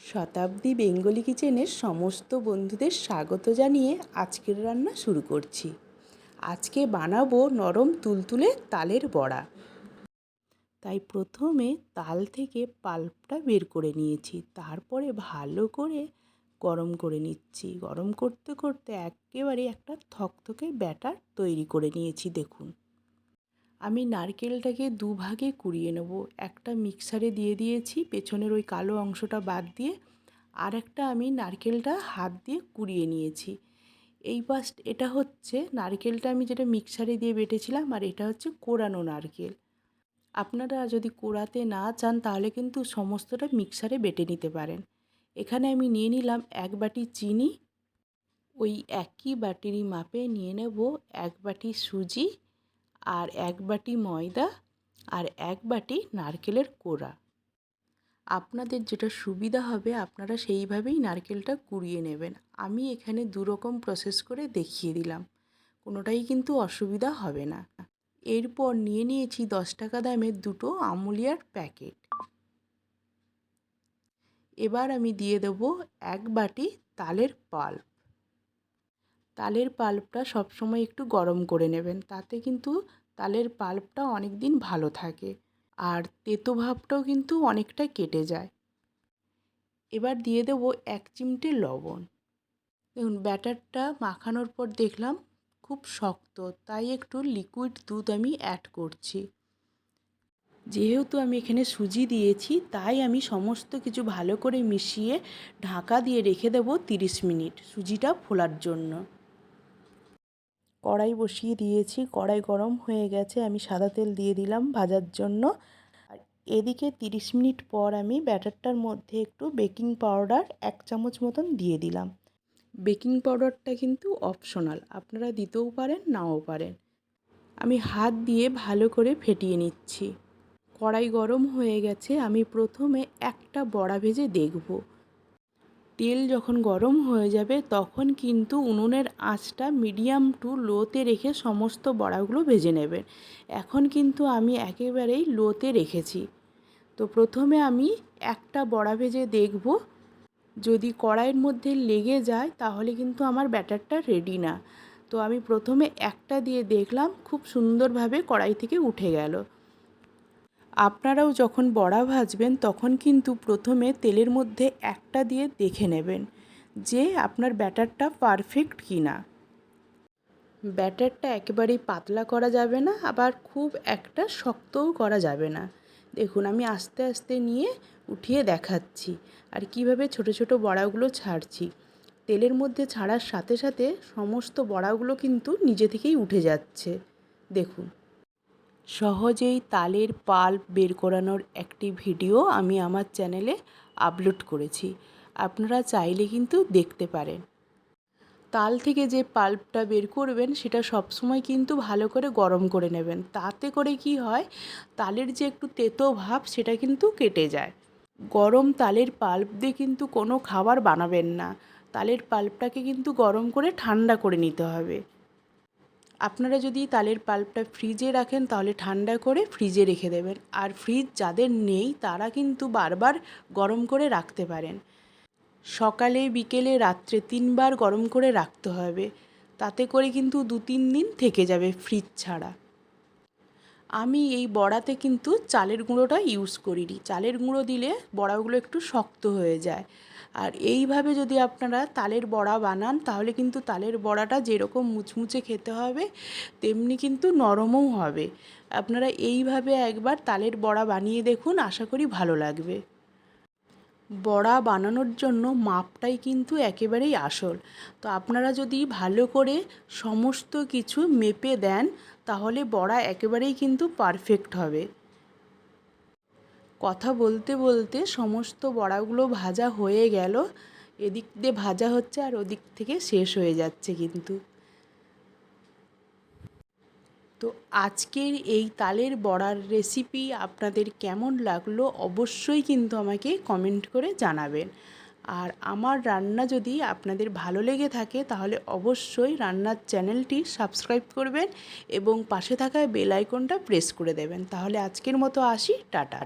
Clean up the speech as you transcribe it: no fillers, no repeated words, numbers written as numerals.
শতাব্দী Bengali কিচেনের সমস্ত বন্ধুদের স্বাগত জানিয়ে আজকের রান্না শুরু করছি। আজকে বানাবো নরম তুলতুলে তালের বড়া। তাই প্রথমে তাল থেকে পাল্পটা বের করে নিয়েছি, তারপরে ভালো করে গরম করে নিচ্ছি। গরম করতে করতে একেবারে একটা থকথকে ব্যাটার তৈরি করে নিয়েছি। দেখুন, আমি নারকেলটাকে দুভাগে কুড়িয়ে নেব। একটা মিক্সারে দিয়ে দিয়েছি, পেছনের ওই কালো অংশটা বাদ দিয়ে। আর একটা আমি নারকেলটা হাত দিয়ে কুড়িয়ে নিয়েছি। এটা হচ্ছে নারকেলটা আমি যেটা মিক্সারে দিয়ে বেটেছিলাম, আর এটা হচ্ছে কোড়ানো নারকেল। আপনারা যদি কোড়াতে না চান তাহলে কিন্তু সমস্তটা মিক্সারে বেটে নিতে পারেন। এখানে আমি নিয়ে নিলাম 1 বাটি চিনি। ওই একই বাটিরই মাপে নিয়ে নেব 1 বাটি সুজি, আর 1 বাটি ময়দা, আর 1 বাটি নারকেলের কোড়া। আপনাদের যেটা সুবিধা হবে আপনারা সেইভাবেই নারকেলটা কুড়িয়ে নেবেন। আমি এখানে 2 রকম প্রসেস করে দেখিয়ে দিলাম, কোনোটাই কিন্তু অসুবিধা হবে না। এরপর নিয়ে নিয়েছি 10 টাকা দামের 2টো আমুলিয়ার প্যাকেট। এবার আমি দিয়ে দেব 1 বাটি তালের পাল্প। তালের পাল্পটা সবসময় একটু গরম করে নেবেন, তাতে কিন্তু তালের পাল্পটা অনেক দিন ভালো থাকে, আর তেতো ভাবটাও কিন্তু অনেকটা কেটে যায়। এবার দিয়ে দেব 1 চিমটে লবণ। দেখুন, ব্যাটারটা মাখানোর পর দেখলাম খুব শক্ত, তাই একটু লিকুইড দুধ আমি অ্যাড করছি। যেহেতু আমি এখানে সুজি দিয়েছি, তাই আমি সমস্ত কিছু ভালো করে মিশিয়ে ঢাকা দিয়ে রেখে দেব 30 মিনিট সুজিটা ফোলার জন্য। কড়াই বসিয়ে দিয়েছি, কড়াই গরম হয়ে গেছে, আমি সাদা তেল দিয়ে দিলাম ভাজার জন্য। আর এদিকে 30 মিনিট পর আমি ব্যাটারটার মধ্যে একটু বেকিং পাউডার 1 চামচ মতন দিয়ে দিলাম। বেকিং পাউডারটা কিন্তু অপশনাল, আপনারা দিতেও পারেন নাও পারেন। আমি হাত দিয়ে ভালো করে ফেটিয়ে নিচ্ছি। কড়াই গরম হয়ে গেছে, আমি প্রথমে একটা বড়া ভেজে দেখব। তেল যখন গরম হয়ে যাবে তখন কিন্তু উনুনের আঁচটা মিডিয়াম টু লোতে রেখে সমস্ত বড়াগুলো ভেজে নেবেন। এখন কিন্তু আমি একেবারেই লোতে রেখেছি। তো প্রথমে আমি একটা বড়া ভেজে দেখব, যদি কড়াইয়ের মধ্যে লেগে যায় তাহলে কিন্তু আমার ব্যাটারটা রেডি না। তো আমি প্রথমে একটা দিয়ে দেখলাম, খুব সুন্দরভাবে কড়াই থেকে উঠে গেল। আপনারাও যখন বড়া ভাজবেন তখন কিন্তু প্রথমে তেলের মধ্যে একটা দিয়ে দেখে নেবেন যে আপনার ব্যাটারটা পারফেক্ট কি না। ব্যাটারটা একেবারেই পাতলা করা যাবে না, আবার খুব একটা শক্তও করা যাবে না। দেখুন, আমি আস্তে আস্তে নিয়ে উঠিয়ে দেখাচ্ছি আর কিভাবে ছোট ছোট বড়াগুলো ছাড়ছি। তেলের মধ্যে ছাড়ার সাথে সাথে সমস্ত বড়াগুলো কিন্তু নিজে থেকেই উঠে যাচ্ছে। দেখুন, সহজেই তালের পাল্প বের করানোর একটি ভিডিও আমি আমার চ্যানেলে আপলোড করেছি, আপনারা চাইলে কিন্তু দেখতে পারেন। তাল থেকে যে পাল্পটা বের করবেন সেটা সবসময় কিন্তু ভালো করে গরম করে নেবেন, তাতে করে কি হয়, তালের যে একটু তেতো ভাব সেটা কিন্তু কেটে যায়। গরম তালের পাল্প দিয়ে কিন্তু কোনো খাবার বানাবেন না, তালের পাল্পটাকে কিন্তু গরম করে ঠান্ডা করে নিতে হবে। আপনারা যদি তালের পাল্পটা ফ্রিজে রাখেন তাহলে ঠান্ডা করে ফ্রিজে রেখে দেবেন, আর ফ্রিজ যাদের নেই তারা কিন্তু বারবার গরম করে রাখতে পারেন। সকালে, বিকেলে, রাত্রে 3 বার গরম করে রাখতে হবে, তাতে করে কিন্তু 2-3 দিন থেকে যাবে ফ্রিজ ছাড়া। আমি এই বড়াতে কিন্তু চালের গুঁড়োটা ইউজ করিনি, চালের গুঁড়ো দিলে বড়াগুলো একটু শক্ত হয়ে যায়। আর এইভাবে যদি আপনারা তালের বড়া বানান তাহলে কিন্তু তালের বড়াটা যেরকম মুচমুচে খেতে হবে তেমনি কিন্তু নরমও হবে। আপনারা এইভাবে একবার তালের বড়া বানিয়ে দেখুন, আশা করি ভালো লাগবে। বড়া বানানোর জন্য মাপটাই কিন্তু একেবারেই আসল। তো আপনারা যদি ভালো করে সমস্ত কিছু মেপে দেন তাহলে বড়া একেবারেই কিন্তু পারফেক্ট হবে। কথা বলতে বলতে সমস্ত বড়াগুলো ভাজা হয়ে গেল, এদিক দিয়ে ভাজা হচ্ছে আর ওদিক থেকে শেষ হয়ে যাচ্ছে কিন্তু। তো আজকের এই তালের বড়ার রেসিপি আপনাদের কেমন লাগলো অবশ্যই কিন্তু আমাকে কমেন্ট করে জানাবেন। আর আমার রান্না যদি আপনাদের ভালো লেগে থাকে তাহলে অবশ্যই রান্নার চ্যানেলটি সাবস্ক্রাইব করবেন এবং পাশে থাকা বেল আইকনটা প্রেস করে দেবেন। তাহলে আজকের মতো আসি, টাটা।